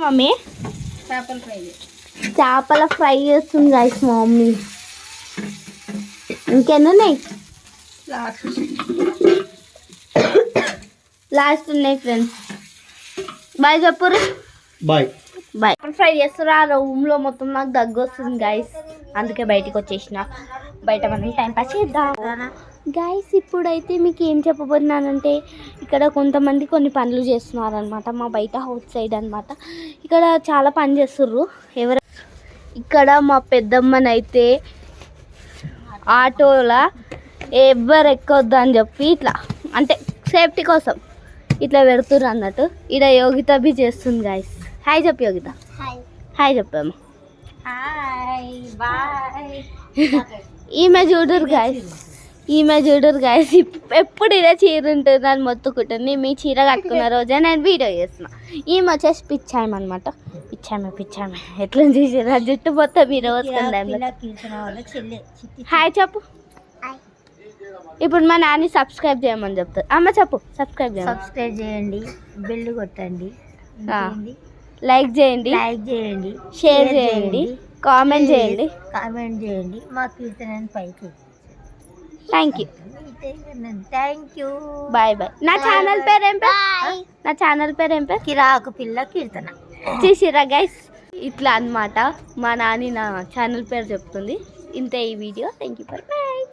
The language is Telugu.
మమ్మీ చేపల ఫ్రై చేస్తుంది గైస్ మా మమ్మీ. ఇంకెన్ని ఉన్నాయి? లాస్ట్ ఉన్నాయి ఫ్రెండ్స్. బాయ్ చెప్పురు. Bye bye. ఫ్రై చేస్తున్నా రూమ్లో మొత్తం నాకు దగ్గు వస్తుంది గైస్, అందుకే బయటికి వచ్చేసిన. బయట మనం టైంపాస్ చేద్దాం గైస్. ఇప్పుడైతే మీకు ఏం చెప్పబోతున్నానంటే, ఇక్కడ కొంతమంది కొన్ని పనులు చేస్తున్నారనమాట మా బయట హౌస్ సైడ్ అనమాట. ఇక్కడ చాలా పని చేస్తుర్రు. ఇక్కడ మా పెద్దమ్మనైతే ఆటోలా ఎవ్వరు ఎక్కొద్దు అని చెప్పి ఇట్లా, అంటే సేఫ్టీ కోసం ఇట్లా పెడుతుర్రు అన్నట్టు. ఇక్కడ యోగిత బి చేస్తుంది గైస్. హాయ్ చెప్పు యోగిత. హాయ్ చెప్పాము. ఈమె చూడరు గైస్, ఎప్పుడు ఇలా చీర ఉంటుంది అని మొత్తుకుంటుంది. మీ చీర కట్టుకున్న రోజే నేను వీడియో చేస్తున్నా. ఈమె వచ్చేసి పిచ్చాయమ అనమాట. పిచ్చామె ఎట్లా చేసారు జుట్టు మొత్తం మీరు వస్తుంది. హాయ్ చెప్పు. ఇప్పుడు మా నాని సబ్స్క్రైబ్ చేయమని చెప్తారు. అమ్మ చెప్పు. సబ్స్క్రైబ్ చేయండి, బెల్ కొట్టండి, లైక్ చేయండి, షేర్ చేయండి, కామెంట్ చేయండి. మా కీర్తనని పైకి. Thank you. Bye bye. నా ఛానల్ పేరు ఏం పేరు? కిరాకు పిల్ల కీర్తన. చూసిరా గైస్, ఇట్లా అన్నమాట మా నాని నా ఛానల్ పేరు చెప్తుంది. ఇంతే ఈ వీడియో. Thank you. బాయ్.